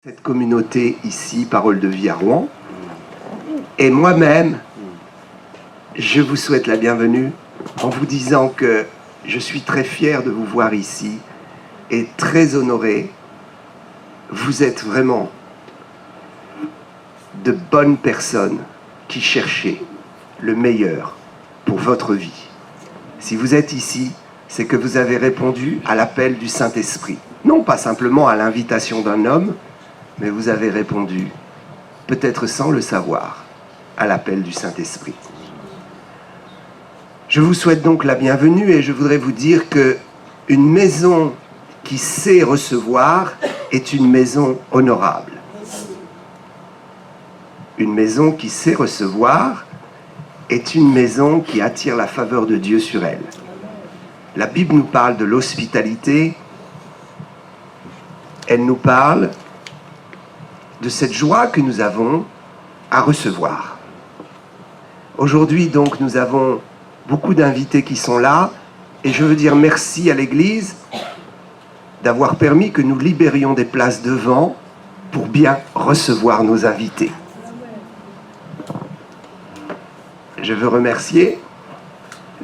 Cette communauté ici, Parole de Vie à Rouen, et moi-même, je vous souhaite la bienvenue en vous disant que je suis très fier de vous voir ici et très honoré. Vous êtes vraiment de bonnes personnes qui cherchez le meilleur pour votre vie. Si vous êtes ici, c'est que vous avez répondu à l'appel du Saint-Esprit. Non pas simplement à l'invitation d'un homme, mais vous avez répondu, peut-être sans le savoir, à l'appel du Saint-Esprit. Je vous souhaite donc la bienvenue et je voudrais vous dire que une maison qui sait recevoir est une maison honorable. Une maison qui sait recevoir est une maison qui attire la faveur de Dieu sur elle. La Bible nous parle de l'hospitalité, elle nous parle de cette joie que nous avons à recevoir. Aujourd'hui, donc, nous avons beaucoup d'invités qui sont là, et je veux dire merci à l'Église d'avoir permis que nous libérions des places devant pour bien recevoir nos invités. Je veux remercier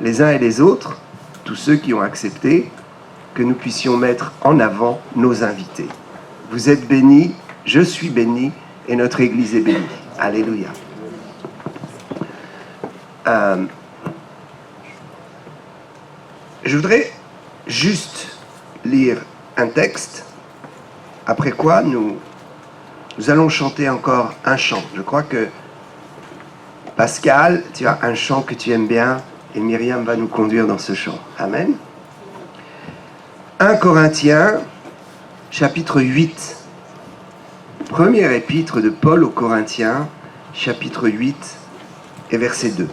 les uns et les autres, tous ceux qui ont accepté que nous puissions mettre en avant nos invités. Vous êtes bénis, je suis béni et notre Église est bénie. Alléluia. Je voudrais juste lire un texte, après quoi nous allons chanter encore un chant. Je crois que Pascal, tu as un chant que tu aimes bien et Myriam va nous conduire dans ce chant. Amen. 1 Corinthiens, chapitre 8. Première épître de Paul aux Corinthiens, chapitre 8 et verset 2.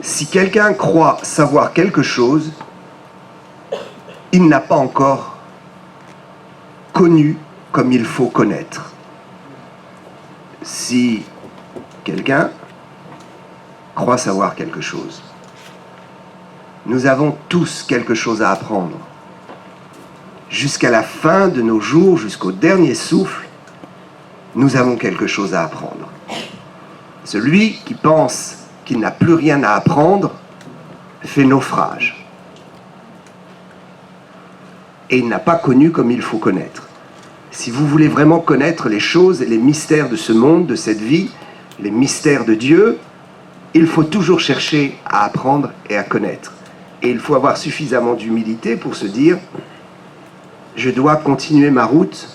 Si quelqu'un croit savoir quelque chose, il n'a pas encore connu comme il faut connaître. Si quelqu'un croit savoir quelque chose, nous avons tous quelque chose à apprendre. Jusqu'à la fin de nos jours, jusqu'au dernier souffle, nous avons quelque chose à apprendre. Celui qui pense qu'il n'a plus rien à apprendre fait naufrage. Et il n'a pas connu comme il faut connaître. Si vous voulez vraiment connaître les choses et les mystères de ce monde, de cette vie, les mystères de Dieu, il faut toujours chercher à apprendre et à connaître. Et il faut avoir suffisamment d'humilité pour se dire « Je dois continuer ma route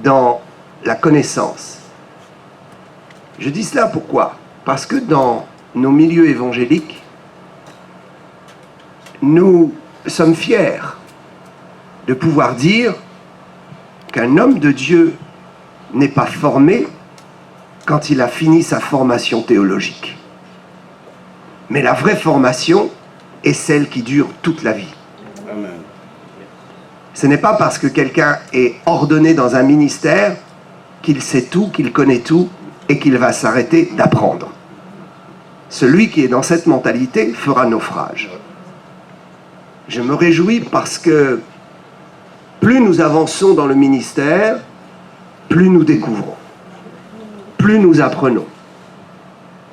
dans la connaissance. » Je dis cela pourquoi ? Parce que dans nos milieux évangéliques, nous sommes fiers de pouvoir dire qu'un homme de Dieu n'est pas formé quand il a fini sa formation théologique. Mais la vraie formation est celle qui dure toute la vie. Amen. Ce n'est pas parce que quelqu'un est ordonné dans un ministère qu'il sait tout, qu'il connaît tout et qu'il va s'arrêter d'apprendre. Celui qui est dans cette mentalité fera naufrage. Je me réjouis parce que plus nous avançons dans le ministère, plus nous découvrons, plus nous apprenons.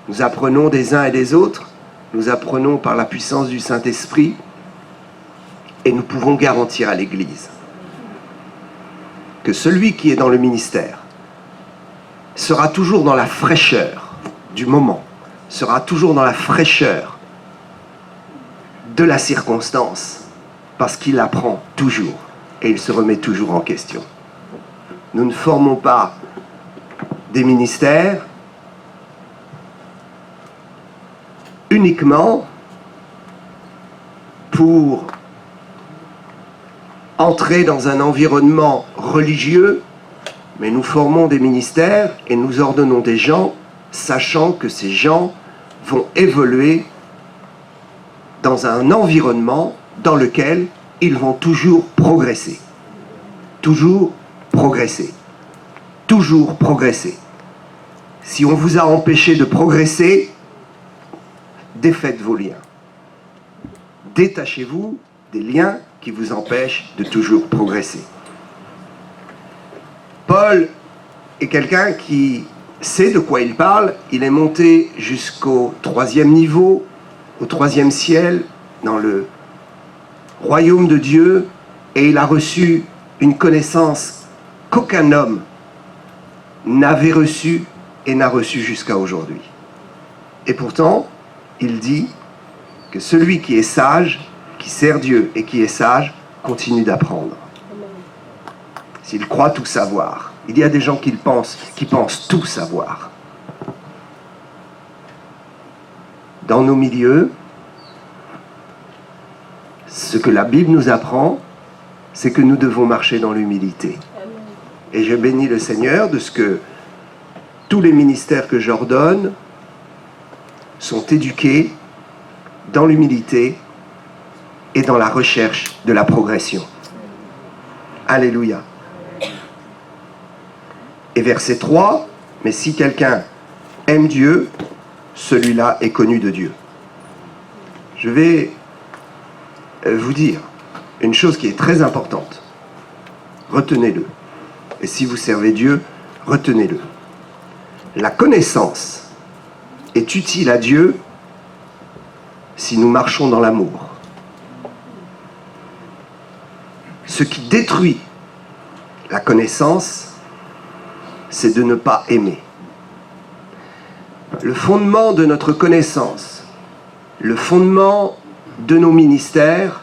Nous apprenons des uns et des autres, nous apprenons par la puissance du Saint-Esprit, et nous pouvons garantir à l'Église que celui qui est dans le ministère sera toujours dans la fraîcheur du moment, sera toujours dans la fraîcheur de la circonstance, parce qu'il apprend toujours et il se remet toujours en question. Nous ne formons pas des ministères uniquement pour entrer dans un environnement religieux, mais nous formons des ministères et nous ordonnons des gens, sachant que ces gens vont évoluer dans un environnement dans lequel ils vont toujours progresser. Toujours progresser. Toujours progresser. Si on vous a empêché de progresser, défaites vos liens. Détachez-vous des liens qui vous empêchent de toujours progresser. Paul est quelqu'un qui sait de quoi il parle. Il est monté jusqu'au 3e niveau, au 3e ciel, dans le royaume de Dieu, et il a reçu une connaissance qu'aucun homme n'avait reçue et n'a reçue jusqu'à aujourd'hui. Et pourtant, il dit que celui qui est sage, qui sert Dieu et qui est sage, continue d'apprendre. S'il croit tout savoir. Il y a des gens qui pensent tout savoir. Dans nos milieux, ce que la Bible nous apprend, c'est que nous devons marcher dans l'humilité. Et je bénis le Seigneur de ce que tous les ministères que j'ordonne sont éduqués dans l'humilité et dans la recherche de la progression. Alléluia. Et verset 3, mais si quelqu'un aime Dieu, celui-là est connu de Dieu. Je vais vous dire une chose qui est très importante. Retenez-le. Et si vous servez Dieu, retenez-le. La connaissance est utile à Dieu si nous marchons dans l'amour. Ce qui détruit la connaissance, c'est de ne pas aimer. Le fondement de notre connaissance, le fondement de nos ministères,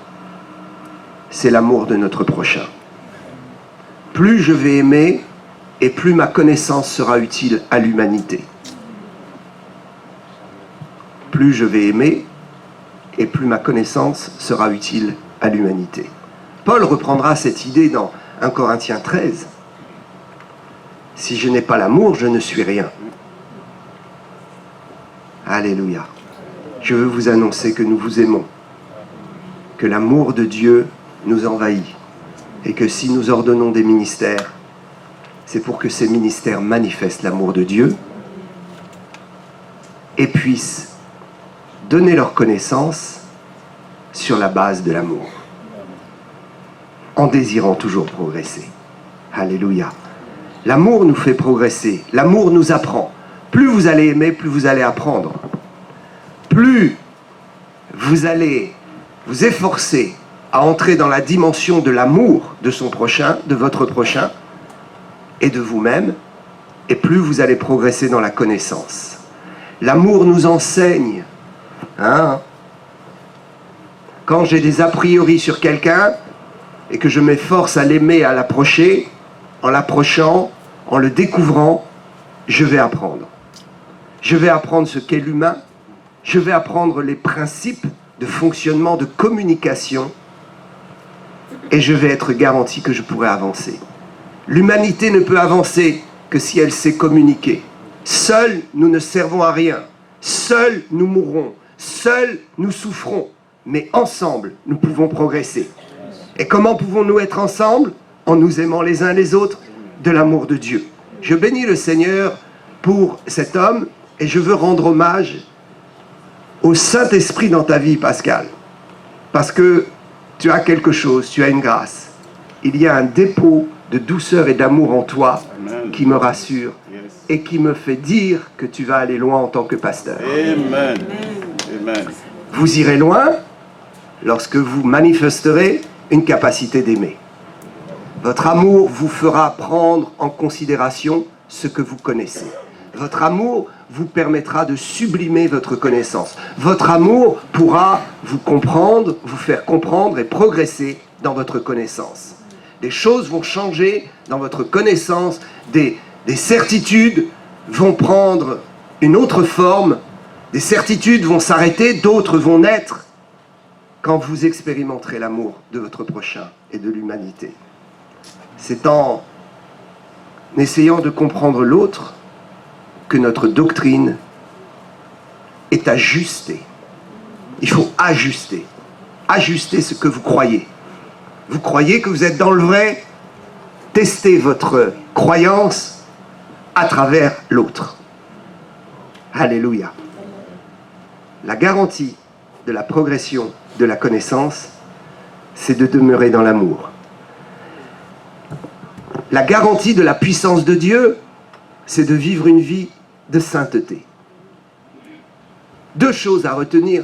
c'est l'amour de notre prochain. Plus je vais aimer, et plus ma connaissance sera utile à l'humanité. Plus je vais aimer, et plus ma connaissance sera utile à l'humanité. Paul reprendra cette idée dans 1 Corinthiens 13. Si je n'ai pas l'amour, je ne suis rien. Alléluia. Je veux vous annoncer que nous vous aimons, que l'amour de Dieu nous envahit, et que si nous ordonnons des ministères, c'est pour que ces ministères manifestent l'amour de Dieu et puissent donner leur connaissance sur la base de l'amour, en désirant toujours progresser. Alléluia. L'amour nous fait progresser, l'amour nous apprend. Plus vous allez aimer, plus vous allez apprendre. Plus vous allez vous efforcer à entrer dans la dimension de l'amour de son prochain, de votre prochain, et de vous-même, et plus vous allez progresser dans la connaissance. L'amour nous enseigne. Quand j'ai des a priori sur quelqu'un, et que je m'efforce à l'aimer, à l'approcher, en l'approchant, en le découvrant, je vais apprendre. Je vais apprendre ce qu'est l'humain, je vais apprendre les principes de fonctionnement, de communication, et je vais être garanti que je pourrai avancer. L'humanité ne peut avancer que si elle sait communiquer. Seuls, nous ne servons à rien. Seuls, nous mourrons. Seuls, nous souffrons. Mais ensemble, nous pouvons progresser. Et comment pouvons-nous être ensemble? En nous aimant les uns les autres de l'amour de Dieu. Je bénis le Seigneur pour cet homme et je veux rendre hommage au Saint-Esprit dans ta vie, Pascal. Parce que tu as quelque chose, tu as une grâce. Il y a un dépôt de douceur et d'amour en toi qui me rassure et qui me fait dire que tu vas aller loin en tant que pasteur. Amen. Amen. Vous irez loin lorsque vous manifesterez une capacité d'aimer. Votre amour vous fera prendre en considération ce que vous connaissez. Votre amour vous permettra de sublimer votre connaissance. Votre amour pourra vous comprendre, vous faire comprendre et progresser dans votre connaissance. Des choses vont changer dans votre connaissance, des certitudes vont prendre une autre forme, des certitudes vont s'arrêter, d'autres vont naître quand vous expérimenterez l'amour de votre prochain et de l'humanité. C'est en essayant de comprendre l'autre que notre doctrine est ajustée. Il faut ajuster. Ajuster ce que vous croyez. Vous croyez que vous êtes dans le vrai? Testez votre croyance à travers l'autre. Alléluia. La garantie de la progression de la connaissance, c'est de demeurer dans l'amour. La garantie de la puissance de Dieu, c'est de vivre une vie de sainteté. Deux choses à retenir.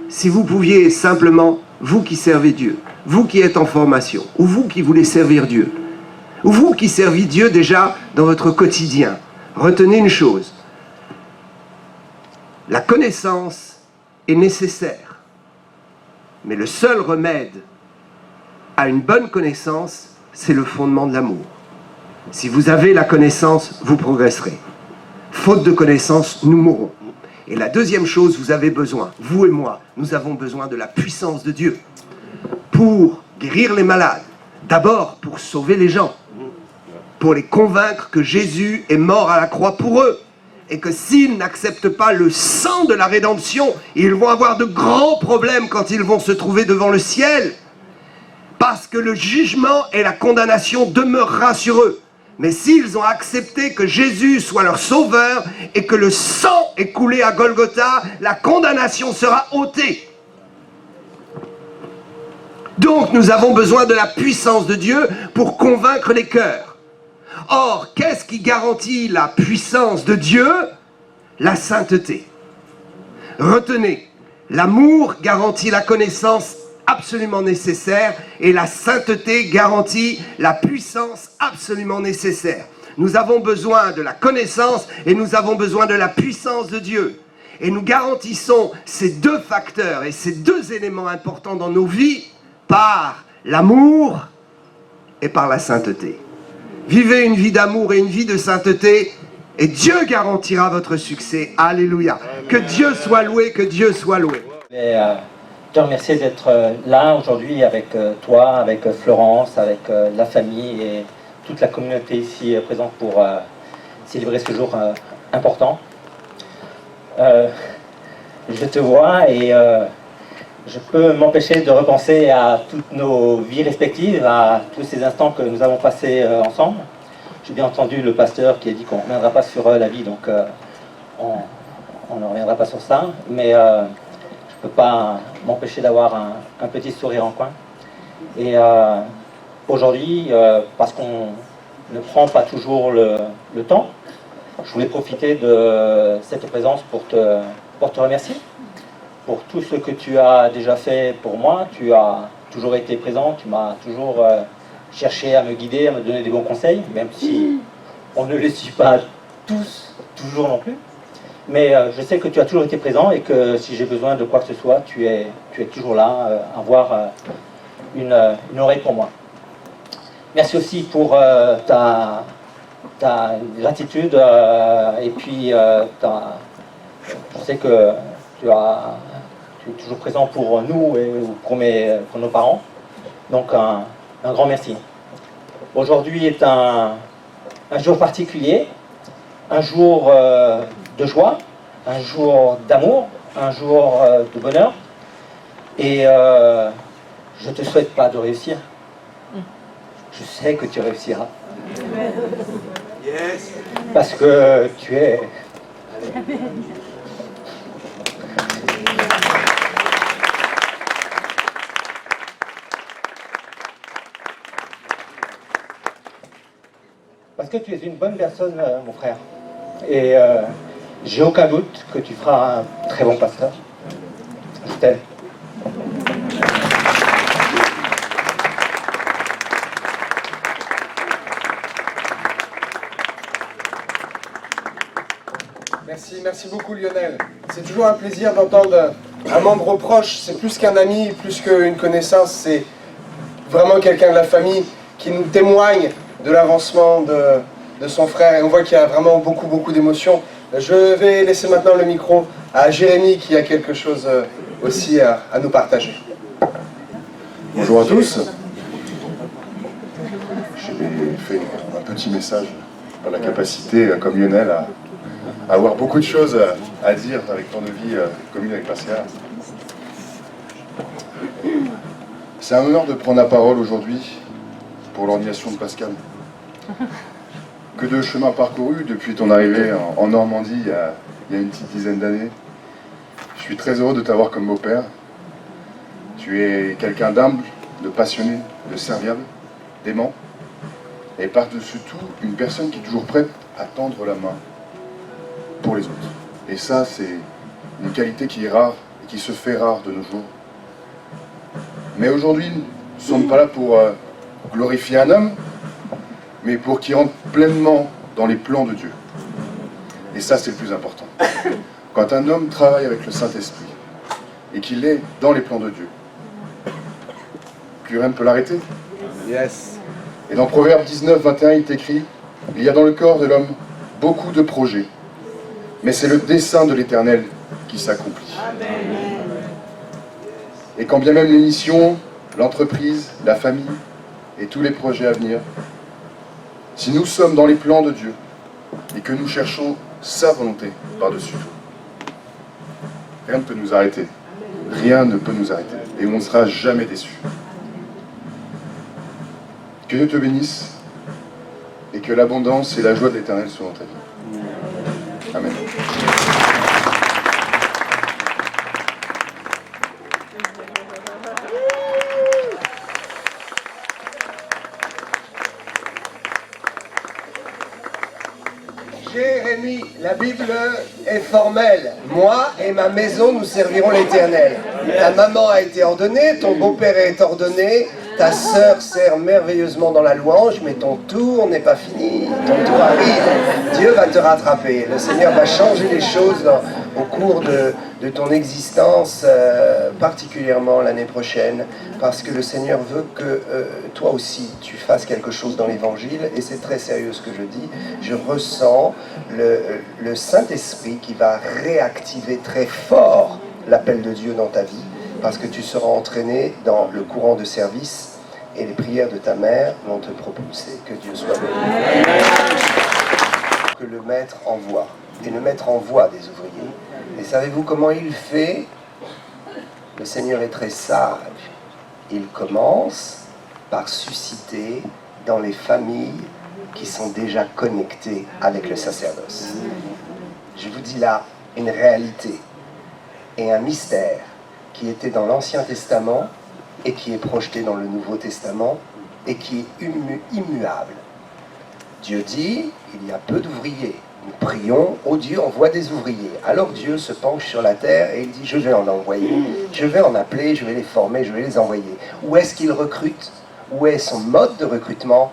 Si vous pouviez simplement, vous qui servez Dieu, vous qui êtes en formation, ou vous qui voulez servir Dieu, ou vous qui servez Dieu déjà dans votre quotidien, retenez une chose. La connaissance est nécessaire, mais le seul remède à une bonne connaissance, c'est le fondement de l'amour. Si vous avez la connaissance, vous progresserez. Faute de connaissance, nous mourrons. Et la deuxième chose, vous avez besoin, vous et moi, nous avons besoin de la puissance de Dieu pour guérir les malades. D'abord, pour sauver les gens, pour les convaincre que Jésus est mort à la croix pour eux, et que s'ils n'acceptent pas le sang de la rédemption, ils vont avoir de grands problèmes quand ils vont se trouver devant le ciel, parce que le jugement et la condamnation demeurera sur eux. Mais s'ils ont accepté que Jésus soit leur sauveur et que le sang est coulé à Golgotha, la condamnation sera ôtée. Donc nous avons besoin de la puissance de Dieu pour convaincre les cœurs. Or, qu'est-ce qui garantit la puissance de Dieu? La sainteté. Retenez, l'amour garantit la connaissance absolument nécessaire et la sainteté garantit la puissance absolument nécessaire. Nous avons besoin de la connaissance et nous avons besoin de la puissance de Dieu. Et nous garantissons ces deux facteurs et ces deux éléments importants dans nos vies par l'amour et par la sainteté. Vivez une vie d'amour et une vie de sainteté et Dieu garantira votre succès. Alléluia. Que Dieu soit loué, que Dieu soit loué. Te remercier d'être là aujourd'hui avec toi, avec Florence, avec la famille et toute la communauté ici présente pour célébrer ce jour important. Je te vois et je peux m'empêcher de repenser à toutes nos vies respectives, à tous ces instants que nous avons passés ensemble. J'ai bien entendu le pasteur qui a dit qu'on ne reviendra pas sur la vie, donc on ne reviendra pas sur ça, mais je ne peux pas m'empêcher d'avoir un petit sourire en coin. Et aujourd'hui, parce qu'on ne prend pas toujours le temps, je voulais profiter de cette présence pour te remercier pour tout ce que tu as déjà fait pour moi. Tu as toujours été présent, tu m'as toujours cherché à me guider, à me donner des bons conseils, même si on ne les suit pas tous, toujours non plus. Mais je sais que tu as toujours été présent et que si j'ai besoin de quoi que ce soit, tu es toujours là, à avoir une oreille pour moi. Merci aussi pour ta gratitude et puis je sais que tu es toujours présent pour nous et pour nos parents. Donc un grand merci. Aujourd'hui est un jour particulier, un jour de joie, un jour d'amour, un jour de bonheur. Et je ne te souhaite pas de réussir. Je sais que tu réussiras. Yes. Parce que tu es... Parce que tu es une bonne personne, mon frère. Et j'ai aucun doute que tu feras un très bon pasteur. Je t'aime. Merci beaucoup Lionel. C'est toujours un plaisir d'entendre un membre proche. C'est plus qu'un ami, plus qu'une connaissance. C'est vraiment quelqu'un de la famille qui nous témoigne de l'avancement de son frère. Et on voit qu'il y a vraiment beaucoup d'émotions. Je vais laisser maintenant le micro à Jérémy qui a quelque chose aussi à nous partager. Bonjour à tous. J'ai fait un petit message pour la capacité, comme Lionel, à avoir beaucoup de choses à dire avec tant de vie commune avec Pascal. C'est un honneur de prendre la parole aujourd'hui pour l'ordination de Pascal. Que de chemin parcouru depuis ton arrivée en Normandie il y a une petite dizaine d'années. Je suis très heureux de t'avoir comme beau-père. Tu es quelqu'un d'humble, de passionné, de serviable, d'aimant. Et par-dessus tout, une personne qui est toujours prête à tendre la main pour les autres. Et ça, c'est une qualité qui est rare et qui se fait rare de nos jours. Mais aujourd'hui, nous ne sommes pas là pour glorifier un homme, mais pour qu'il rentre pleinement dans les plans de Dieu. Et ça, c'est le plus important. Quand un homme travaille avec le Saint-Esprit et qu'il est dans les plans de Dieu, plus rien ne peut l'arrêter. Yes. Et dans Proverbe 19, 21, il est écrit « Il y a dans le corps de l'homme beaucoup de projets, mais c'est le dessein de l'Éternel qui s'accomplit. » Et quand bien même les missions, l'entreprise, la famille et tous les projets à venir, si nous sommes dans les plans de Dieu et que nous cherchons sa volonté par-dessus tout, rien ne peut nous arrêter. Rien ne peut nous arrêter. Et on ne sera jamais déçus. Que Dieu te bénisse et que l'abondance et la joie de l'Éternel soient dans ta vie. Amen. Jérémie, la Bible est formelle. Moi et ma maison, nous servirons l'Éternel. Ta maman a été ordonnée, ton beau-père est ordonné, ta sœur sert merveilleusement dans la louange, mais ton tour n'est pas fini. Ton tour arrive. Dieu va te rattraper. Le Seigneur va changer les choses au cours de ton existence, particulièrement l'année prochaine, parce que le Seigneur veut que toi aussi tu fasses quelque chose dans l'Évangile, et c'est très sérieux ce que je dis. Je ressens le Saint-Esprit qui va réactiver très fort l'appel de Dieu dans ta vie, parce que tu seras entraîné dans le courant de service, et les prières de ta mère vont te propulser. Que Dieu soit béni. Que le maître envoie, et le maître envoie des ouvriers. Et savez-vous comment il fait? Le Seigneur est très sage. Il commence par susciter dans les familles qui sont déjà connectées avec le sacerdoce. Je vous dis là une réalité et un mystère qui était dans l'Ancien Testament et qui est projeté dans le Nouveau Testament et qui est immuable. Dieu dit, il y a peu d'ouvriers. Nous prions, oh Dieu, envoie des ouvriers. Alors Dieu se penche sur la terre et il dit, je vais en envoyer, je vais en appeler, je vais les former, je vais les envoyer. Où est-ce qu'il recrute? Où est son mode de recrutement?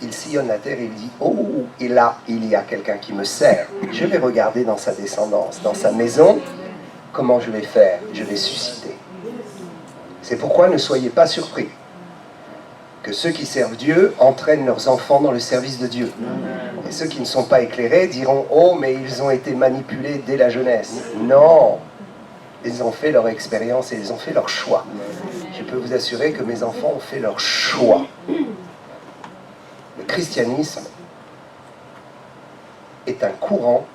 Il sillonne la terre et il dit, oh, et là, il y a quelqu'un qui me sert. Je vais regarder dans sa descendance, dans sa maison, comment je vais faire? Je vais susciter. C'est pourquoi ne soyez pas surpris que ceux qui servent Dieu entraînent leurs enfants dans le service de Dieu. Et ceux qui ne sont pas éclairés diront « Oh, mais ils ont été manipulés dès la jeunesse. » Non, ils ont fait leur expérience et ils ont fait leur choix. Je peux vous assurer que mes enfants ont fait leur choix. Le christianisme est un courant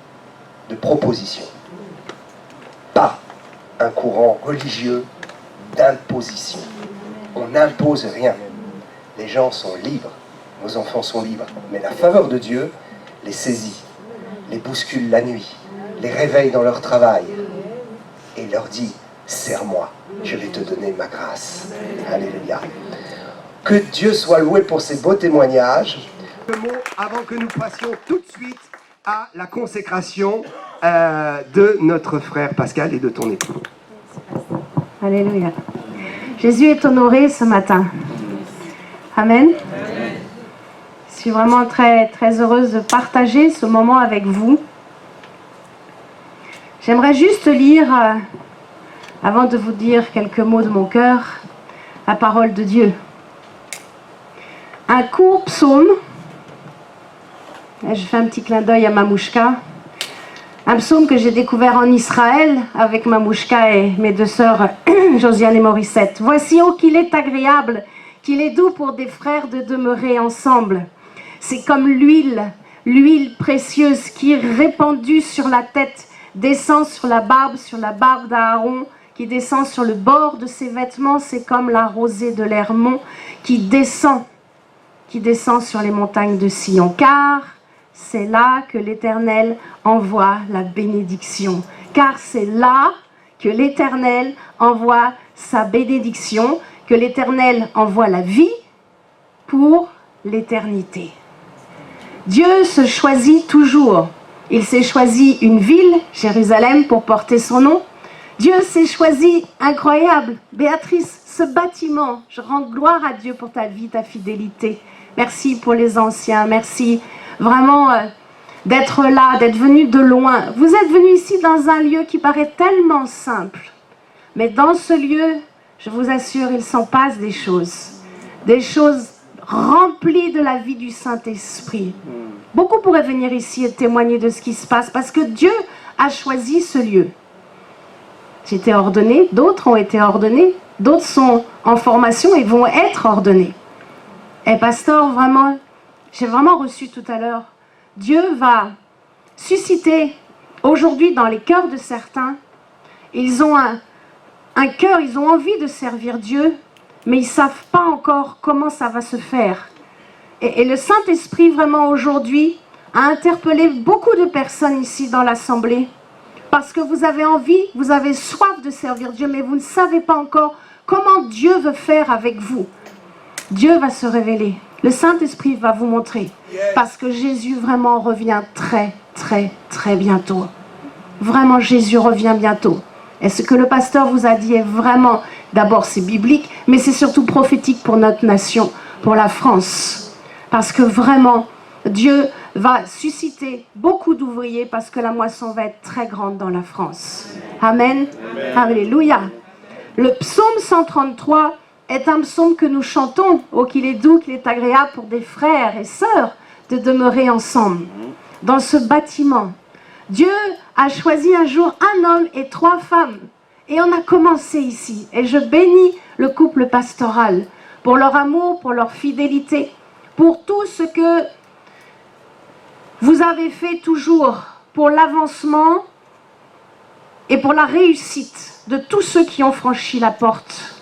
de proposition, pas un courant religieux d'imposition. On n'impose rien. Les gens sont libres, nos enfants sont libres, mais la faveur de Dieu les saisit, les bouscule la nuit, les réveille dans leur travail et leur dit « Serre-moi, je vais te donner ma grâce. » Alléluia. Que Dieu soit loué pour ces beaux témoignages. Le mot avant que nous passions tout de suite à la consécration de notre frère Pascal et de ton époux. Alléluia. Jésus est honoré ce matin. Amen. Je suis vraiment très, très heureuse de partager ce moment avec vous. J'aimerais juste lire, avant de vous dire quelques mots de mon cœur, la parole de Dieu. Un court psaume. Je fais un petit clin d'œil à Mamouchka. Un psaume que j'ai découvert en Israël avec Mamouchka et mes deux sœurs Josiane et Morissette. Voici, oh, qu'il est agréable, qu'il est doux pour des frères de demeurer ensemble. C'est comme l'huile précieuse qui, répandue sur la tête, descend sur la barbe d'Aaron, qui descend sur le bord de ses vêtements. C'est comme la rosée de l'Hermon qui descend sur les montagnes de Sion. Car c'est là que l'Éternel envoie la bénédiction. Car c'est là que l'Éternel envoie sa bénédiction, que l'Éternel envoie la vie pour l'éternité. Dieu se choisit toujours. Il s'est choisi une ville, Jérusalem, pour porter son nom. Dieu s'est choisi, incroyable, Béatrice, ce bâtiment. Je rends gloire à Dieu pour ta vie, ta fidélité. Merci pour les anciens, merci vraiment d'être là, d'être venu de loin. Vous êtes venu ici dans un lieu qui paraît tellement simple. Mais dans ce lieu, je vous assure, il s'en passe des choses remplies de la vie du Saint-Esprit. Beaucoup pourraient venir ici et témoigner de ce qui se passe parce que Dieu a choisi ce lieu. J'étais ordonnée, d'autres ont été ordonnés, d'autres sont en formation et vont être ordonnés. Et pasteur, vraiment, j'ai vraiment reçu tout à l'heure, Dieu va susciter aujourd'hui dans les cœurs de certains, ils ont un cœur, ils ont envie de servir Dieu, mais ils ne savent pas encore comment ça va se faire. Et le Saint-Esprit, vraiment aujourd'hui, a interpellé beaucoup de personnes ici dans l'Assemblée, parce que vous avez envie, vous avez soif de servir Dieu, mais vous ne savez pas encore comment Dieu veut faire avec vous. Dieu va se révéler. Le Saint-Esprit va vous montrer. Parce que Jésus vraiment revient très, très, très bientôt. Vraiment, Jésus revient bientôt. Et ce que le pasteur vous a dit est vraiment, d'abord c'est biblique, mais c'est surtout prophétique pour notre nation, pour la France. Parce que vraiment, Dieu va susciter beaucoup d'ouvriers parce que la moisson va être très grande dans la France. Amen. Alléluia. Le psaume 133 est un psaume que nous chantons. Oh, qu'il est doux, qu'il est agréable pour des frères et sœurs de demeurer ensemble dans ce bâtiment. Dieu a choisi un jour un homme et 3 femmes. Et on a commencé ici. Et je bénis le couple pastoral pour leur amour, pour leur fidélité, pour tout ce que vous avez fait toujours pour l'avancement et pour la réussite de tous ceux qui ont franchi la porte.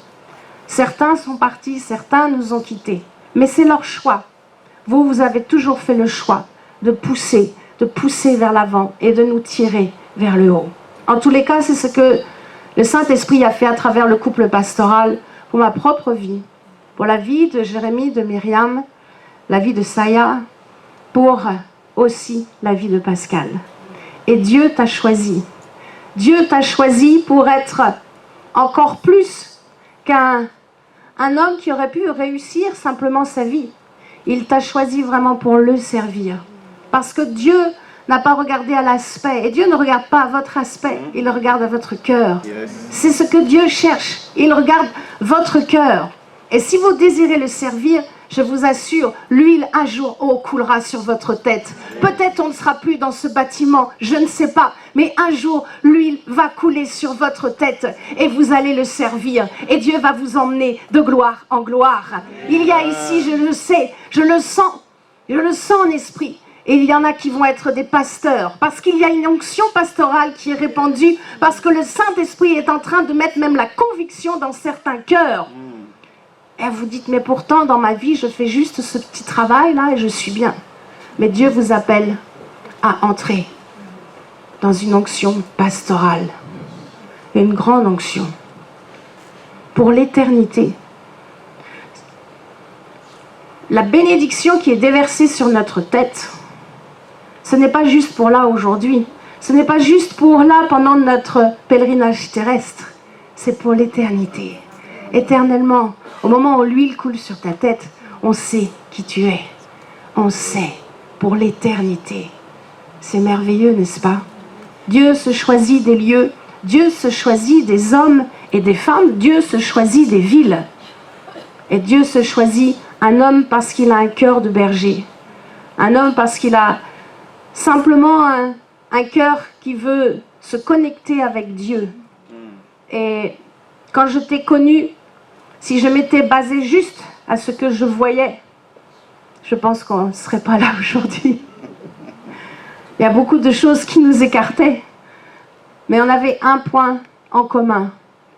Certains sont partis, certains nous ont quittés. Mais c'est leur choix. Vous avez toujours fait le choix de pousser vers l'avant et de nous tirer vers le haut. En tous les cas, c'est ce que le Saint-Esprit a fait à travers le couple pastoral pour ma propre vie, pour la vie de Jérémie, de Myriam, la vie de Saya, pour aussi la vie de Pascal. Et Dieu t'a choisi. Dieu t'a choisi pour être encore plus qu'un homme qui aurait pu réussir simplement sa vie. Il t'a choisi vraiment pour le servir. Parce que Dieu n'a pas regardé à l'aspect. Et Dieu ne regarde pas à votre aspect, il regarde à votre cœur. C'est ce que Dieu cherche. Il regarde votre cœur. Et si vous désirez le servir, je vous assure, l'huile un jour coulera sur votre tête. Peut-être on ne sera plus dans ce bâtiment, je ne sais pas. Mais un jour, l'huile va couler sur votre tête et vous allez le servir. Et Dieu va vous emmener de gloire en gloire. Il y a ici, je le sais, je le sens en esprit. Et il y en a qui vont être des pasteurs, parce qu'il y a une onction pastorale qui est répandue, parce que le Saint-Esprit est en train de mettre même la conviction dans certains cœurs. Et vous dites, mais pourtant, dans ma vie, je fais juste ce petit travail-là et je suis bien. Mais Dieu vous appelle à entrer dans une onction pastorale, une grande onction, pour l'éternité. La bénédiction qui est déversée sur notre tête, ce n'est pas juste pour là aujourd'hui, ce n'est pas juste pour là pendant notre pèlerinage terrestre, c'est pour l'éternité. Éternellement, au moment où l'huile coule sur ta tête, on sait qui tu es. On sait pour l'éternité. C'est merveilleux, n'est-ce pas? Dieu se choisit des lieux, Dieu se choisit des hommes et des femmes, Dieu se choisit des villes. Et Dieu se choisit un homme parce qu'il a un cœur de berger. Un homme parce qu'il a simplement un cœur qui veut se connecter avec Dieu. Et quand je t'ai connu, si je m'étais basée juste à ce que je voyais, je pense qu'on ne serait pas là aujourd'hui. Il y a beaucoup de choses qui nous écartaient, mais on avait un point en commun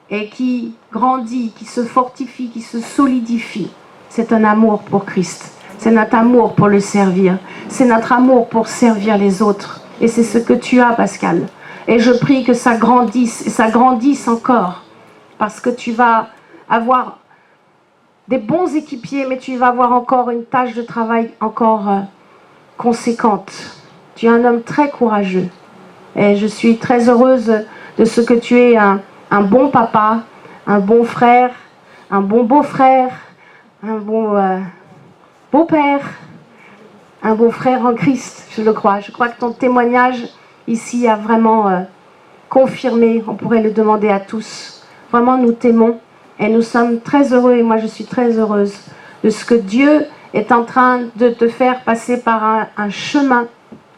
et qui grandit, qui se fortifie, qui se solidifie. C'est un amour pour Christ. C'est notre amour pour le servir. C'est notre amour pour servir les autres. Et c'est ce que tu as, Pascal. Et je prie que ça grandisse, et ça grandisse encore. Parce que tu vas avoir des bons équipiers, mais tu vas avoir encore une tâche de travail encore conséquente. Tu es un homme très courageux. Et je suis très heureuse de ce que tu es un bon papa, un bon frère, un bon beau-frère, un bon beau-père, un beau frère en Christ, je le crois. Je crois que ton témoignage ici a vraiment confirmé, on pourrait le demander à tous. Vraiment, nous t'aimons et nous sommes très heureux, et moi je suis très heureuse de ce que Dieu est en train de te faire passer par un chemin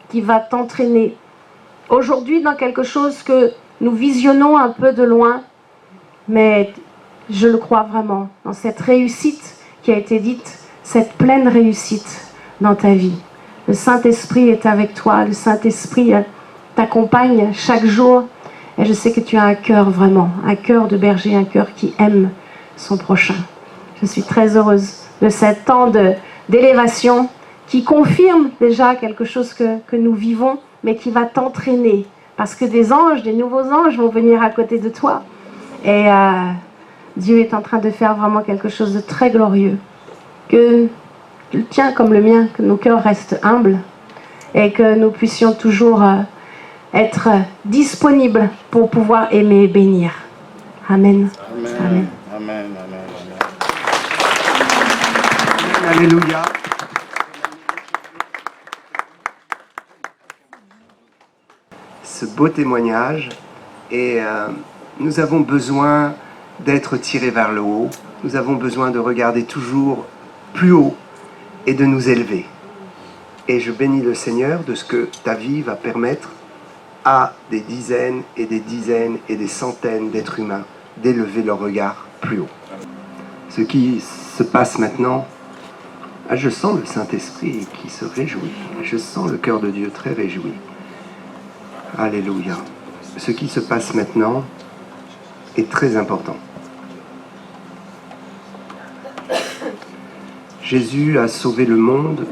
qui va t'entraîner aujourd'hui dans quelque chose que nous visionnons un peu de loin, mais je le crois vraiment, dans cette réussite qui a été dite, cette pleine réussite dans ta vie. Le Saint-Esprit est avec toi, le Saint-Esprit t'accompagne chaque jour, et je sais que tu as un cœur vraiment, un cœur de berger, un cœur qui aime son prochain. Je suis très heureuse de cet temps d'élévation qui confirme déjà quelque chose que nous vivons, mais qui va t'entraîner, parce que des anges, des nouveaux anges vont venir à côté de toi. Et Dieu est en train de faire vraiment quelque chose de très glorieux. Que le tien comme le mien, que nos cœurs restent humbles et que nous puissions toujours être disponibles pour pouvoir aimer et bénir. Amen. Amen. Amen. Amen. Amen. Alléluia. Ce beau témoignage, et nous avons besoin d'être tirés vers le haut, nous avons besoin de regarder toujours plus haut et de nous élever. Et je bénis le Seigneur de ce que ta vie va permettre à des dizaines et des dizaines et des centaines d'êtres humains d'élever leur regard plus haut. Ce qui se passe maintenant, je sens le Saint-Esprit qui se réjouit, je sens le cœur de Dieu très réjoui. Alléluia. Ce qui se passe maintenant est très important. Jésus a sauvé le monde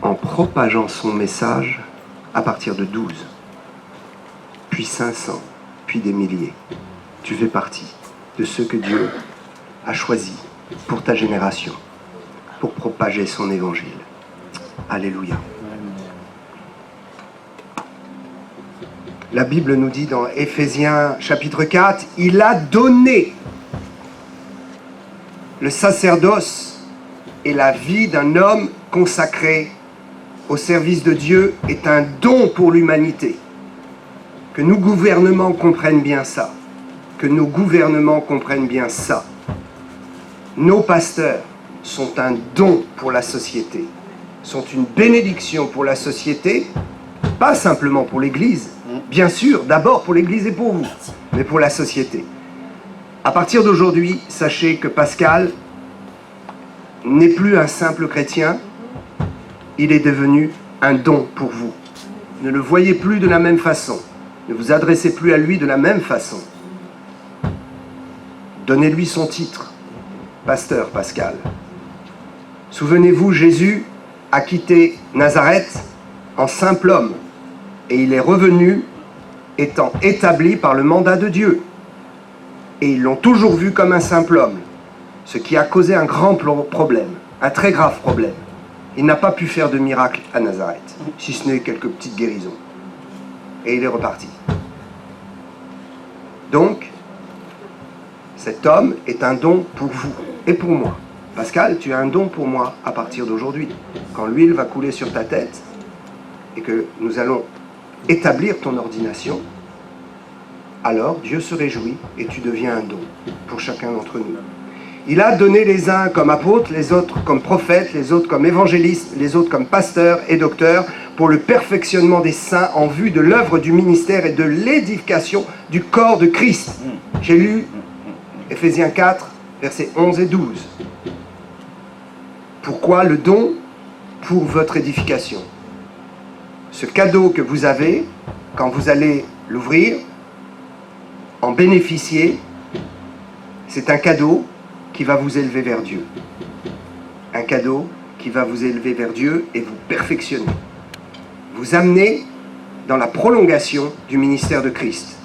en propageant son message à partir de 12, puis 500, puis des milliers. Tu fais partie de ceux que Dieu a choisis pour ta génération, pour propager son évangile. Alléluia. La Bible nous dit dans Éphésiens chapitre 4, il a donné le sacerdoce et la vie d'un homme consacré au service de Dieu est un don pour l'humanité. Que nos gouvernements comprennent bien ça. Que nos gouvernements comprennent bien ça. Nos pasteurs sont un don pour la société, sont une bénédiction pour la société, pas simplement pour l'Église, bien sûr, d'abord pour l'Église et pour vous, mais pour la société. À partir d'aujourd'hui, sachez que Pascal n'est plus un simple chrétien, il est devenu un don pour vous. Ne le voyez plus de la même façon, ne vous adressez plus à lui de la même façon. Donnez-lui son titre, Pasteur Pascal. Souvenez-vous, Jésus a quitté Nazareth en simple homme, et il est revenu étant établi par le mandat de Dieu. Et ils l'ont toujours vu comme un simple homme, ce qui a causé un grand problème, un très grave problème. Il n'a pas pu faire de miracle à Nazareth, si ce n'est quelques petites guérisons. Et il est reparti. Donc, cet homme est un don pour vous et pour moi. Pascal, tu as un don pour moi à partir d'aujourd'hui. Quand l'huile va couler sur ta tête et que nous allons établir ton ordination, alors Dieu se réjouit et tu deviens un don pour chacun d'entre nous. Il a donné les uns comme apôtres, les autres comme prophètes, les autres comme évangélistes, les autres comme pasteurs et docteurs, pour le perfectionnement des saints en vue de l'œuvre du ministère et de l'édification du corps de Christ. J'ai lu Éphésiens 4, versets 11 et 12. Pourquoi le don? Pour votre édification. Ce cadeau que vous avez, quand vous allez l'ouvrir, en bénéficier, c'est un cadeau qui va vous élever vers Dieu. Un cadeau qui va vous élever vers Dieu et vous perfectionner. Vous amener dans la prolongation du ministère de Christ.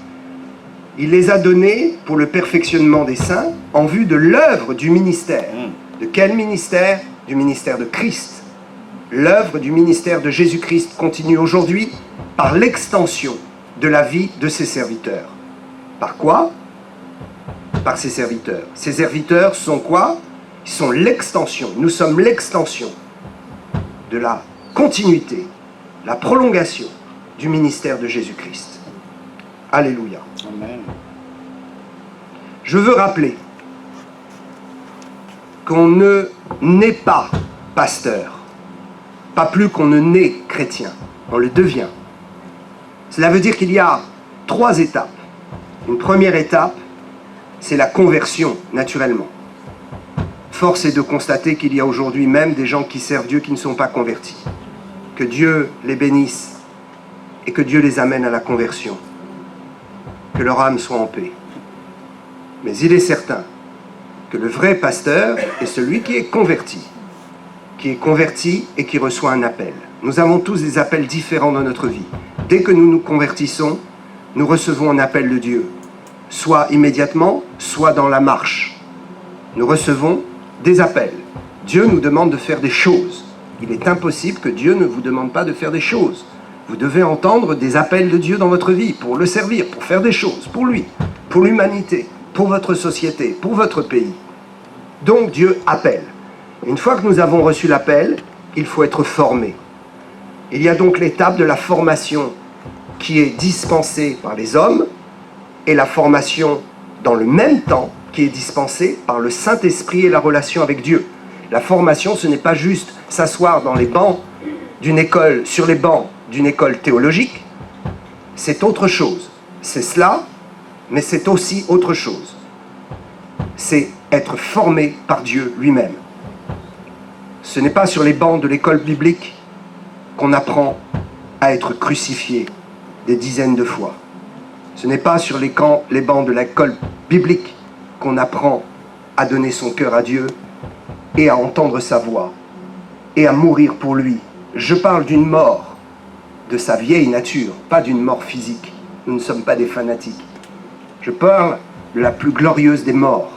Il les a donnés pour le perfectionnement des saints en vue de l'œuvre du ministère. De quel ministère? Du ministère de Christ. l'œuvre du ministère de Jésus-Christ continue aujourd'hui par l'extension de la vie de ses serviteurs. Par quoi? Par ses serviteurs. Ses serviteurs sont quoi? Ils sont l'extension. Nous sommes l'extension de la continuité, la prolongation du ministère de Jésus-Christ. Alléluia. Amen. Je veux rappeler qu'on ne naît pas pasteur, pas plus qu'on ne naît chrétien, on le devient. Cela veut dire qu'il y a 3 étapes. Une première étape, c'est la conversion, naturellement. Force est de constater qu'il y a aujourd'hui même des gens qui servent Dieu qui ne sont pas convertis. Que Dieu les bénisse et que Dieu les amène à la conversion. Que leur âme soit en paix. Mais il est certain que le vrai pasteur est celui qui est converti et qui reçoit un appel. Nous avons tous des appels différents dans notre vie. Dès que nous nous convertissons, nous recevons un appel de Dieu, soit immédiatement, soit dans la marche. Nous recevons des appels. Dieu nous demande de faire des choses. Il est impossible que Dieu ne vous demande pas de faire des choses. Vous devez entendre des appels de Dieu dans votre vie pour le servir, pour faire des choses, pour lui, pour l'humanité, pour votre société, pour votre pays. Donc Dieu appelle. Une fois que nous avons reçu l'appel, il faut être formé. Il y a donc l'étape de la formation qui est dispensée par les hommes et la formation dans le même temps qui est dispensée par le Saint-Esprit et la relation avec Dieu. La formation, ce n'est pas juste s'asseoir dans les bancs d'une école, sur les bancs d'une école théologique, c'est autre chose. C'est cela, mais c'est aussi autre chose. C'est être formé par Dieu lui-même. Ce n'est pas sur les bancs de l'école biblique qu'on apprend à être crucifié des dizaines de fois. Ce n'est pas sur les bancs de l'école biblique qu'on apprend à donner son cœur à Dieu et à entendre sa voix et à mourir pour lui. Je parle d'une mort de sa vieille nature, pas d'une mort physique. Nous ne sommes pas des fanatiques. Je parle de la plus glorieuse des morts.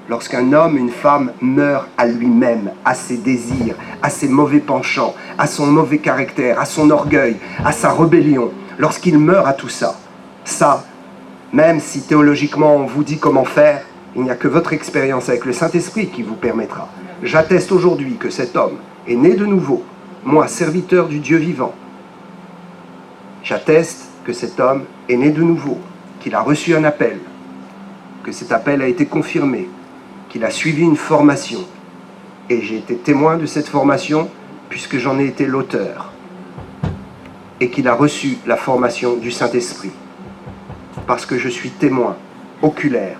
Lorsqu'un homme, une femme meurt à lui-même, à ses désirs, à ses mauvais penchants, à son mauvais caractère, à son orgueil, à sa rébellion, lorsqu'il meurt à tout ça, ça, même si théologiquement on vous dit comment faire, il n'y a que votre expérience avec le Saint-Esprit qui vous permettra. J'atteste aujourd'hui que cet homme est né de nouveau, moi, serviteur du Dieu vivant. J'atteste que cet homme est né de nouveau, qu'il a reçu un appel, que cet appel a été confirmé, qu'il a suivi une formation. Et j'ai été témoin de cette formation puisque j'en ai été l'auteur. Et qu'il a reçu la formation du Saint-Esprit. Parce que je suis témoin oculaire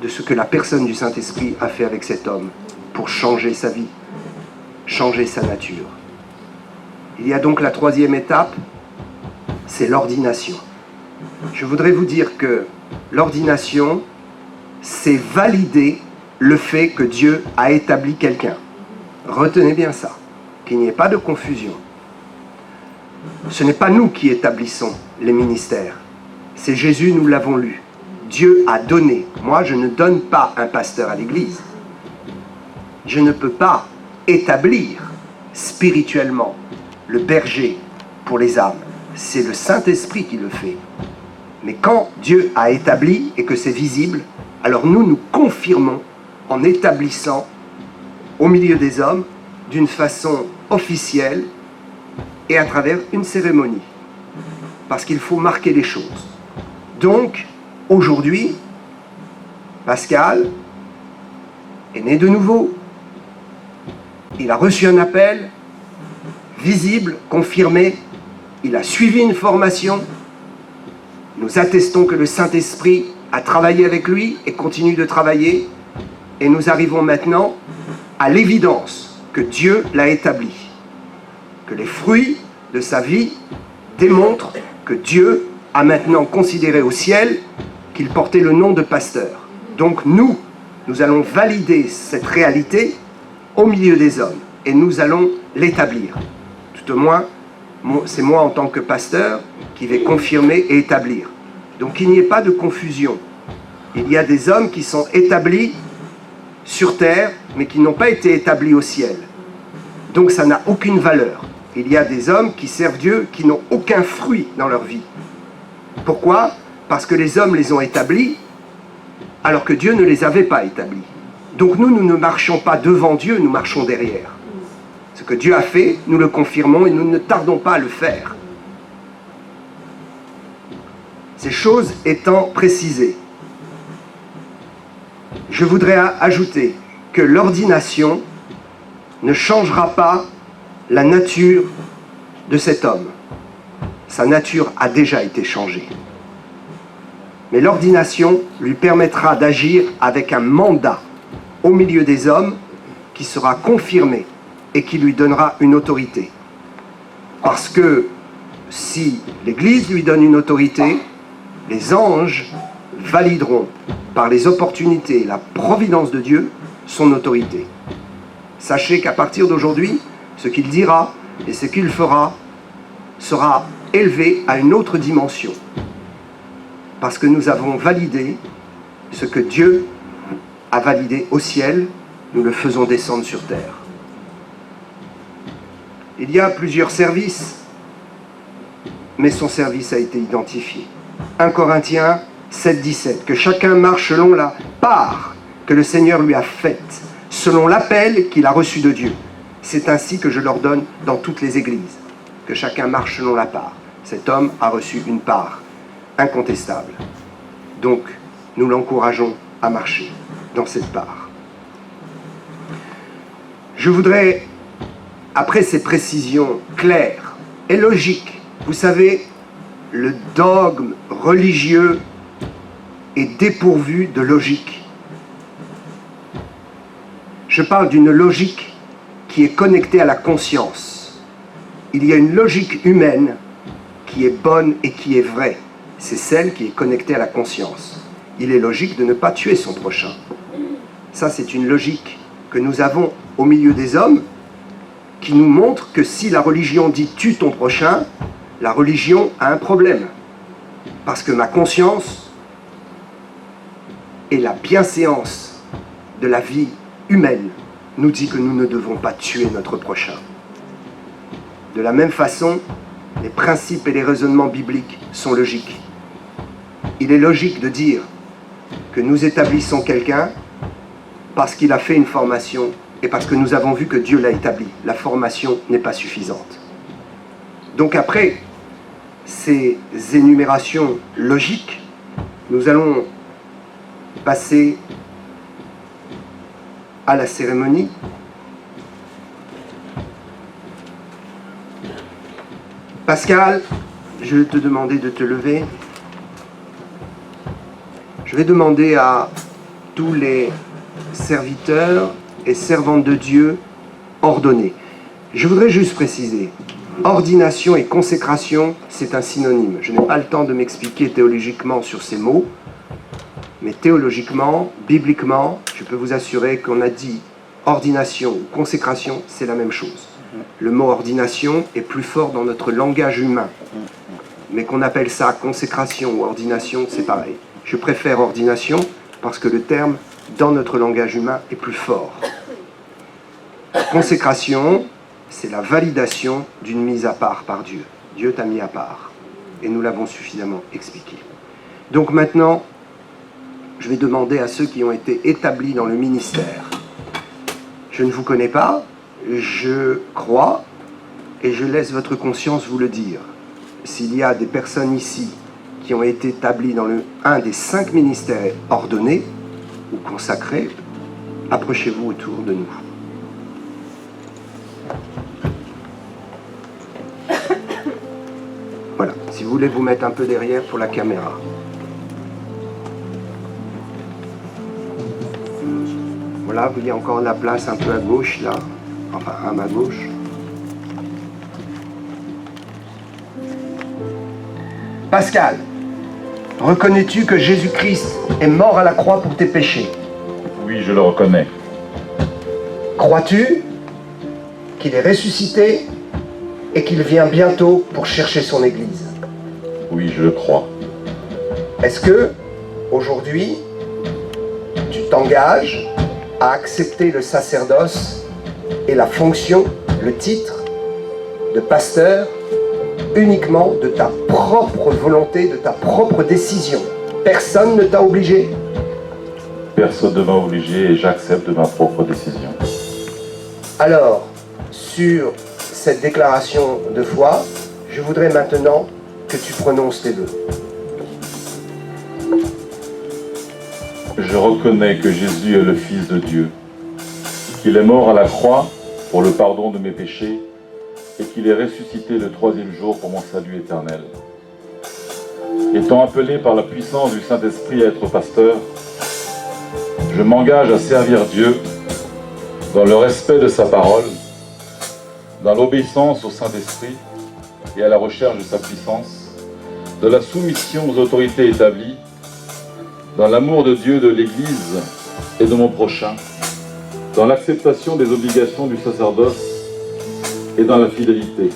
de ce que la personne du Saint-Esprit a fait avec cet homme pour changer sa vie, changer sa nature. Il y a donc la 3e étape, c'est l'ordination. Je voudrais vous dire que l'ordination, c'est valider le fait que Dieu a établi quelqu'un. Retenez bien ça, qu'il n'y ait pas de confusion. Ce n'est pas nous qui établissons les ministères. C'est Jésus, nous l'avons lu. Dieu a donné. Moi, je ne donne pas un pasteur à l'Église. Je ne peux pas établir spirituellement le berger pour les âmes. C'est le Saint-Esprit qui le fait. Mais quand Dieu a établi et que c'est visible, alors nous confirmons en établissant au milieu des hommes d'une façon officielle et à travers une cérémonie. Parce qu'il faut marquer les choses. Donc, aujourd'hui, Pascal est né de nouveau. Il a reçu un appel visible, confirmé. Il a suivi une formation. Nous attestons que le Saint-Esprit a travaillé avec lui et continue de travailler. Et nous arrivons maintenant à l'évidence que Dieu l'a établi. Que les fruits de sa vie démontrent que Dieu a maintenant considéré au ciel qu'il portait le nom de pasteur. Donc nous allons valider cette réalité au milieu des hommes et nous allons l'établir. Tout au moins, c'est moi en tant que pasteur qui vais confirmer et établir. Donc qu'il n'y ait pas de confusion. Il y a des hommes qui sont établis sur terre, mais qui n'ont pas été établis au ciel. Donc ça n'a aucune valeur. Il y a des hommes qui servent Dieu qui n'ont aucun fruit dans leur vie. Pourquoi? Parce que les hommes les ont établis alors que Dieu ne les avait pas établis. Donc nous ne marchons pas devant Dieu, nous marchons derrière. Ce que Dieu a fait, nous le confirmons et nous ne tardons pas à le faire. Ces choses étant précisées, je voudrais ajouter que l'ordination ne changera pas la nature de cet homme. Sa nature a déjà été changée. Mais l'ordination lui permettra d'agir avec un mandat au milieu des hommes qui sera confirmé et qui lui donnera une autorité. Parce que si l'Église lui donne une autorité, les anges valideront par les opportunités et la providence de Dieu son autorité. Sachez qu'à partir d'aujourd'hui, ce qu'il dira et ce qu'il fera sera élevé à une autre dimension. Parce que nous avons validé ce que Dieu a validé au ciel, nous le faisons descendre sur terre. Il y a plusieurs services, mais son service a été identifié. 1 Corinthiens 7,17, que chacun marche selon la part que le Seigneur lui a faite, selon l'appel qu'il a reçu de Dieu. C'est ainsi que je l'ordonne dans toutes les églises, que chacun marche selon la part. Cet homme a reçu une part incontestable. Donc, nous l'encourageons à marcher dans cette part. Je voudrais, après ces précisions claires et logiques, vous savez, le dogme religieux est dépourvu de logique. Je parle d'une logique qui est connectée à la conscience. Il y a une logique humaine qui est bonne et qui est vraie. C'est celle qui est connectée à la conscience. Il est logique de ne pas tuer son prochain. Ça, c'est une logique que nous avons au milieu des hommes qui nous montre que si la religion dit « tue ton prochain », la religion a un problème. Parce que ma conscience et la bienséance de la vie humaine nous dit que nous ne devons pas tuer notre prochain. De la même façon, les principes et les raisonnements bibliques sont logiques. Il est logique de dire que nous établissons quelqu'un parce qu'il a fait une formation et parce que nous avons vu que Dieu l'a établi. La formation n'est pas suffisante. Donc après ces énumérations logiques, nous allons passer à la cérémonie. Pascal, je vais te demander de te lever. Je vais demander à tous les serviteurs et servantes de Dieu ordonnés. Je voudrais juste préciser, ordination et consécration, c'est un synonyme. Je n'ai pas le temps de m'expliquer théologiquement sur ces mots, mais théologiquement, bibliquement, je peux vous assurer qu'on a dit ordination ou consécration, c'est la même chose. Le mot ordination est plus fort dans notre langage humain, mais qu'on appelle ça consécration ou ordination, c'est pareil. Je préfère ordination parce que le terme, dans notre langage humain, est plus fort. Consécration, c'est la validation d'une mise à part par Dieu. Dieu t'a mis à part. Et nous l'avons suffisamment expliqué. Donc maintenant, je vais demander à ceux qui ont été établis dans le ministère. Je ne vous connais pas, je crois, et je laisse votre conscience vous le dire. S'il y a des personnes ici qui ont été établies dans un des 5 ministères ordonnés ou consacrés, approchez-vous autour de nous. Voilà, si vous voulez vous mettre un peu derrière pour la caméra. Voilà, il y a encore la place un peu à gauche là, enfin à ma gauche. Pascal, reconnais-tu que Jésus-Christ est mort à la croix pour tes péchés? Oui, je le reconnais. Crois-tu qu'il est ressuscité et qu'il vient bientôt pour chercher son Église? Oui, je le crois. Est-ce que, aujourd'hui, tu t'engages à accepter le sacerdoce et la fonction, le titre de pasteur uniquement de ta propre volonté, de ta propre décision. Personne ne t'a obligé. Personne ne m'a obligé et j'accepte ma propre décision. Alors, sur cette déclaration de foi, je voudrais maintenant que tu prononces tes vœux. Je reconnais que Jésus est le Fils de Dieu, qu'il est mort à la croix pour le pardon de mes péchés et qu'il est ressuscité le 3e jour pour mon salut éternel. Étant appelé par la puissance du Saint-Esprit à être pasteur, je m'engage à servir Dieu dans le respect de sa parole, dans l'obéissance au Saint-Esprit et à la recherche de sa puissance, de la soumission aux autorités établies, dans l'amour de Dieu, de l'Église et de mon prochain, dans l'acceptation des obligations du sacerdoce et dans la fidélité.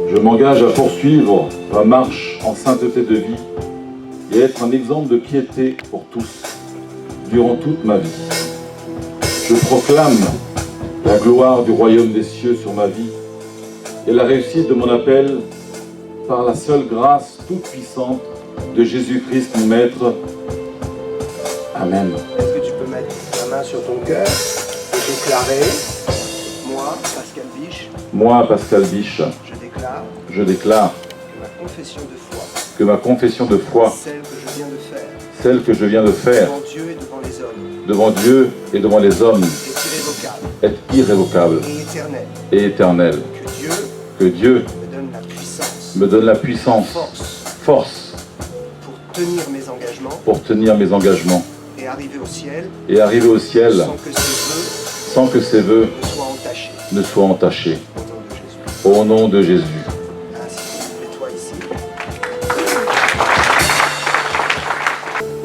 Je m'engage à poursuivre ma marche en sainteté de vie et être un exemple de piété pour tous, durant toute ma vie. Je proclame la gloire du royaume des cieux sur ma vie et la réussite de mon appel par la seule grâce toute puissante de Jésus-Christ mon Maître. Amen. Est-ce que tu peux mettre ta main sur ton cœur et déclarer, moi, Pascal Biche, Moi, Pascal Biche, je déclare que ma confession de foi, ma confession de foi, celle que je viens de faire, devant Dieu et devant les hommes, devant Dieu et devant les hommes, est irrévocable et éternelle. que Dieu Me donne la puissance, force pour tenir mes engagements et arriver au ciel sans que ces vœux ne soient entachés. Au nom de Jésus.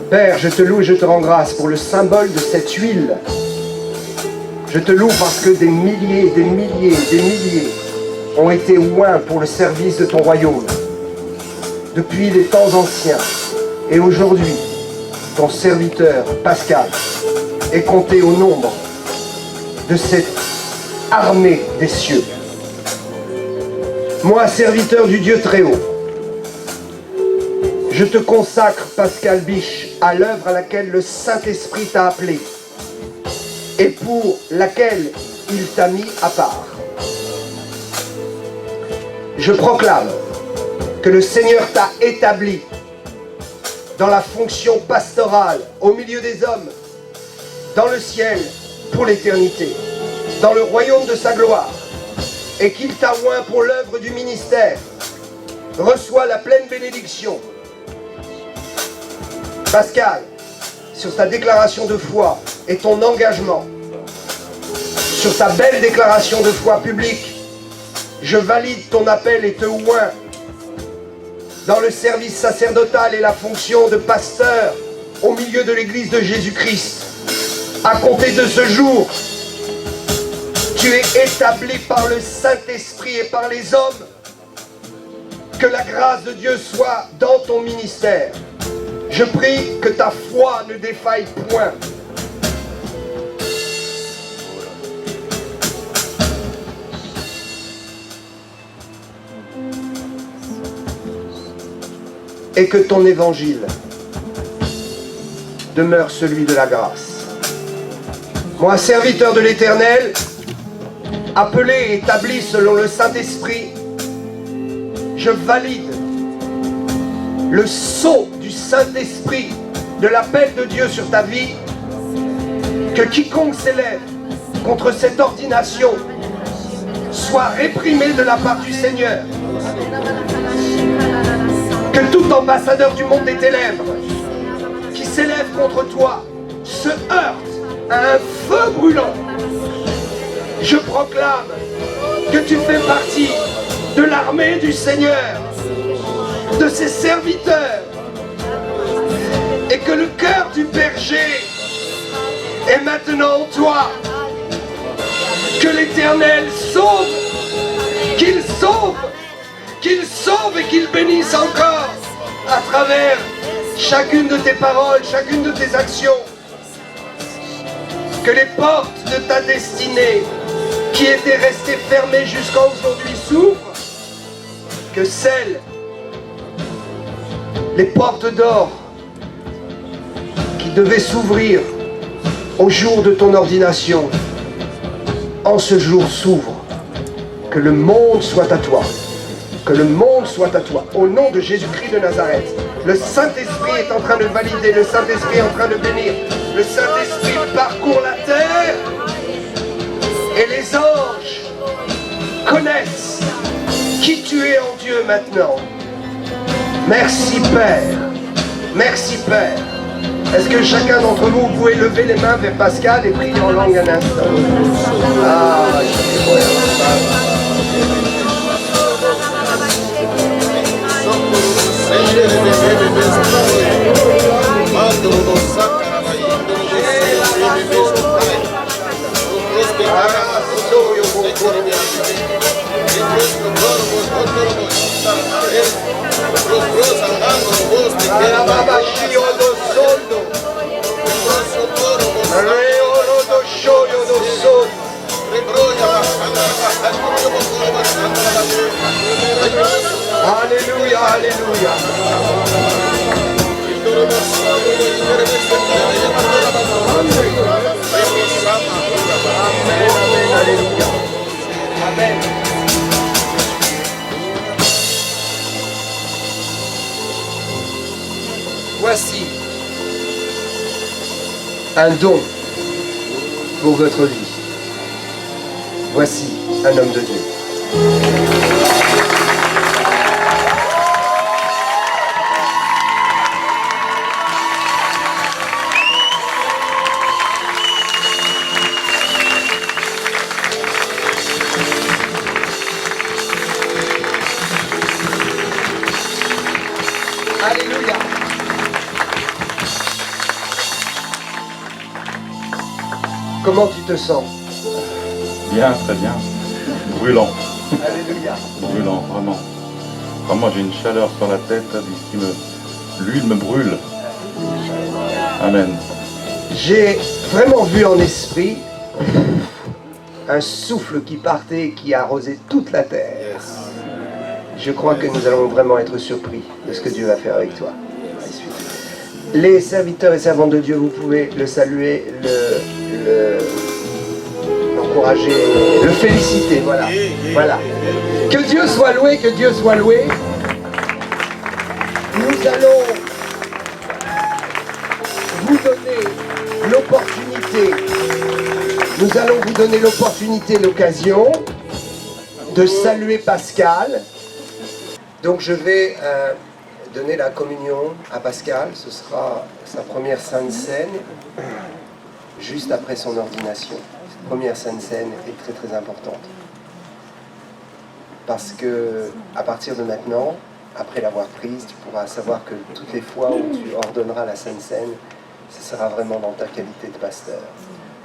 Père, je te loue et je te rends grâce pour le symbole de cette huile. Je te loue parce que des milliers ont été oints pour le service de ton royaume. Depuis les temps anciens et aujourd'hui, ton serviteur Pascal est compté au nombre de cette armée des cieux. Moi, serviteur du Dieu très haut, je te consacre, Pascal Biche, à l'œuvre à laquelle le Saint-Esprit t'a appelé et pour laquelle il t'a mis à part. Je proclame que le Seigneur t'a établi dans la fonction pastorale au milieu des hommes, dans le ciel pour l'éternité, dans le royaume de sa gloire, et qu'il t'a oint pour l'œuvre du ministère. Reçois la pleine bénédiction. Pascal, sur ta déclaration de foi et ton engagement, sur ta belle déclaration de foi publique, je valide ton appel et te oins dans le service sacerdotal et la fonction de pasteur au milieu de l'Église de Jésus-Christ. À compter de ce jour, tu es établi par le Saint-Esprit et par les hommes. Que la grâce de Dieu soit dans ton ministère. Je prie que ta foi ne défaille point. Et que ton évangile demeure celui de la grâce. Moi, serviteur de l'Éternel, appelé et établi selon le Saint-Esprit, je valide le sceau du Saint-Esprit, de l'appel de Dieu sur ta vie, que quiconque s'élève contre cette ordination soit réprimé de la part du Seigneur. Que tout ambassadeur du monde des ténèbres qui s'élève contre toi se heurte à un feu brûlant. Je proclame que tu fais partie de l'armée du Seigneur, de ses serviteurs, et que le cœur du berger est maintenant en toi. Que l'Éternel sauve, qu'il sauve, qu'il sauve et qu'il bénisse encore à travers chacune de tes paroles, chacune de tes actions. Que les portes de ta destinée qui étaient restées fermées jusqu'à aujourd'hui s'ouvrent, que celles, les portes d'or qui devaient s'ouvrir au jour de ton ordination, en ce jour s'ouvrent. Que le monde soit à toi. Que le monde soit à toi. Au nom de Jésus-Christ de Nazareth. Le Saint-Esprit est en train de valider. Le Saint-Esprit est en train de bénir. Le Saint-Esprit parcourt la terre. Et les anges connaissent qui tu es en Dieu maintenant. Merci Père. Merci Père. Est-ce que chacun d'entre vous, vous pouvez lever les mains vers Pascal et prier en langue un instant? Ah, Alléluia, alléluia. Amen, amen, alléluia. Amen. Voici un don pour votre vie. Voici un homme de Dieu. Alléluia. Comment tu te sens? Bien, très bien. Brûlant. Alléluia. Brûlant, vraiment. Vraiment, j'ai une chaleur sur la tête, l'huile me brûle. Amen. J'ai vraiment vu en esprit un souffle qui partait, qui a arrosé toute la terre. Je crois que nous allons vraiment être surpris de ce que Dieu va faire avec toi. Les serviteurs et servantes de Dieu, vous pouvez le saluer, l'encourager, le féliciter, voilà. Voilà. Que Dieu soit loué, que Dieu soit loué. Nous allons vous donner l'opportunité, nous allons vous donner l'opportunité, l'occasion de saluer Pascal. Donc je vais donner la communion à Pascal, ce sera sa première Sainte Seine, juste après son ordination. Cette première Sainte Seine est très très importante. Parce que à partir de maintenant, après l'avoir prise, tu pourras savoir que toutes les fois où tu ordonneras la Sainte Seine, ce sera vraiment dans ta qualité de pasteur.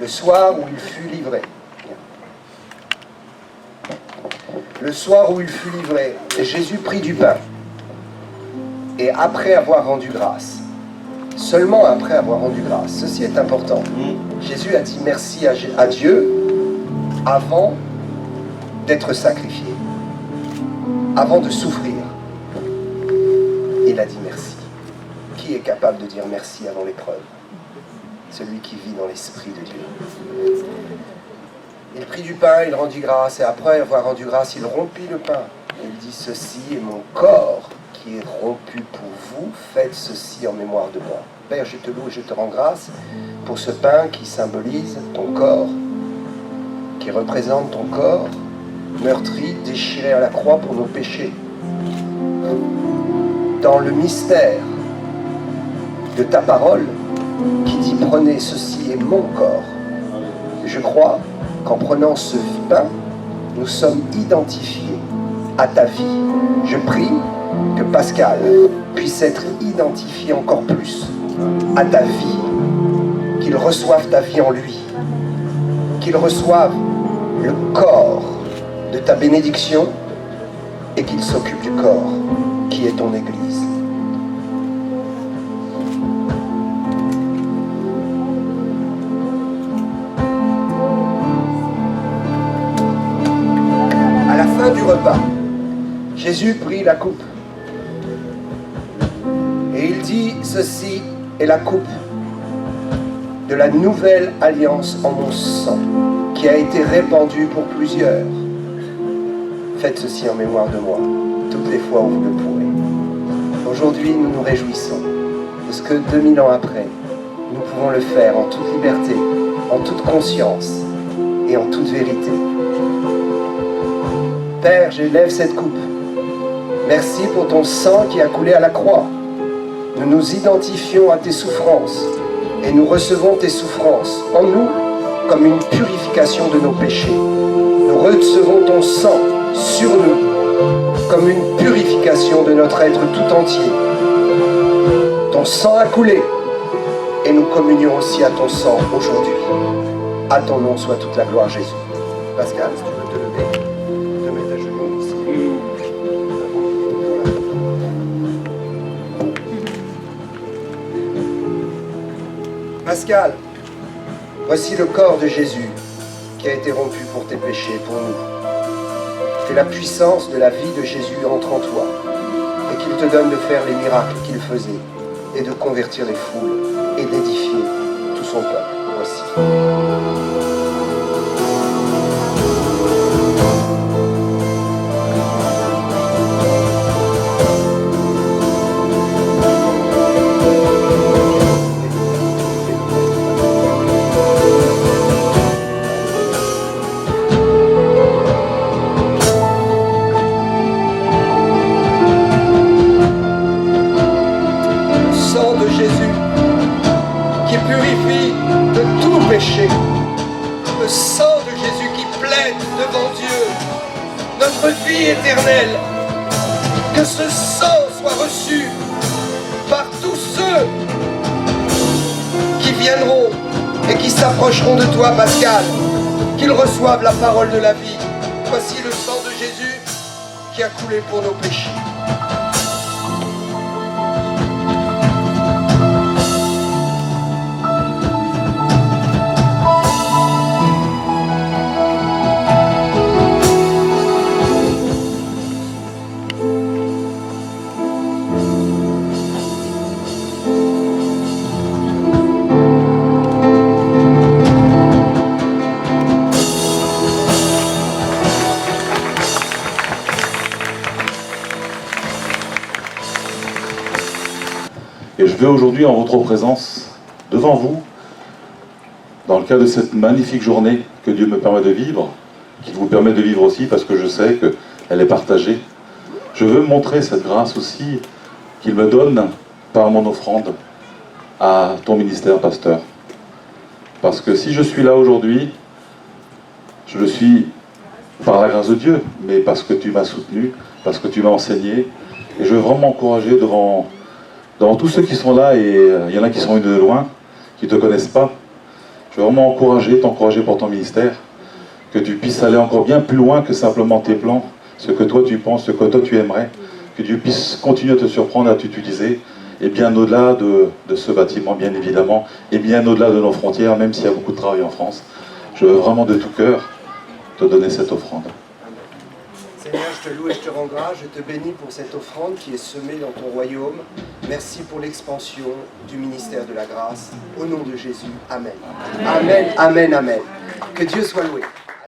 Le soir où il fut livré. Le soir où il fut livré, Jésus prit du pain. Et après avoir rendu grâce, seulement après avoir rendu grâce, ceci est important, Jésus a dit merci à Dieu avant d'être sacrifié, avant de souffrir. Il a dit merci. Qui est capable de dire merci avant l'épreuve? Celui qui vit dans l'Esprit de Dieu. Il prit du pain, il rendit grâce, et après avoir rendu grâce, il rompit le pain. Et il dit, ceci est mon corps qui est rompu pour vous, faites ceci en mémoire de moi. Père, je te loue et je te rends grâce pour ce pain qui symbolise ton corps, qui représente ton corps, meurtri, déchiré à la croix pour nos péchés. Dans le mystère de ta parole, qui dit, prenez, ceci est mon corps. Je crois qu'en prenant ce pain, nous sommes identifiés à ta vie. Je prie que Pascal puisse être identifié encore plus à ta vie, qu'il reçoive ta vie en lui, qu'il reçoive le corps de ta bénédiction et qu'il s'occupe du corps qui est ton Église. Jésus prit la coupe. Et il dit, ceci est la coupe de la nouvelle alliance en mon sang, qui a été répandue pour plusieurs. Faites ceci en mémoire de moi, toutes les fois où vous le pourrez. Aujourd'hui, nous nous réjouissons de ce que 2000 ans après, nous pouvons le faire en toute liberté, en toute conscience et en toute vérité. Père, j'élève cette coupe. Merci pour ton sang qui a coulé à la croix. Nous nous identifions à tes souffrances et nous recevons tes souffrances en nous comme une purification de nos péchés. Nous recevons ton sang sur nous comme une purification de notre être tout entier. Ton sang a coulé et nous communions aussi à ton sang aujourd'hui. À ton nom soit toute la gloire, Jésus. Pascal, si tu veux te lever, te mettre à genoux ici. Pascal, voici le corps de Jésus qui a été rompu pour tes péchés, pour nous. Que la puissance de la vie de Jésus entre en toi et qu'il te donne de faire les miracles qu'il faisait et de convertir les foules et d'édifier tout son peuple. Voici. Le sang de Jésus qui plaide devant Dieu notre vie éternelle. Que ce sang soit reçu par tous ceux qui viendront et qui s'approcheront de toi, Pascal. Qu'ils reçoivent la parole de la vie. Voici le sang de Jésus qui a coulé pour nos péchés. Et je vais aujourd'hui en votre présence, devant vous, dans le cadre de cette magnifique journée que Dieu me permet de vivre, qu'il vous permet de vivre aussi parce que je sais qu'elle est partagée. Je veux montrer cette grâce aussi qu'il me donne par mon offrande à ton ministère, pasteur. Parce que si je suis là aujourd'hui, je le suis par la grâce de Dieu, mais parce que tu m'as soutenu, parce que tu m'as enseigné. Et je veux vraiment encourager devant tous ceux qui sont là, et il y en a qui sont venus de loin, qui ne te connaissent pas. Je veux vraiment t'encourager pour ton ministère, que tu puisses aller encore bien plus loin que simplement tes plans, ce que toi tu penses, ce que toi tu aimerais, que Dieu puisse continuer à te surprendre, à t'utiliser, et bien au-delà de ce bâtiment, bien évidemment, et bien au-delà de nos frontières, même s'il y a beaucoup de travail en France. Je veux vraiment de tout cœur te donner cette offrande. Seigneur, je te loue et je te rends grâce, je te bénis pour cette offrande qui est semée dans ton royaume. Merci pour l'expansion du ministère de la grâce. Au nom de Jésus, Amen. Amen, Amen, Amen. Que Dieu soit loué.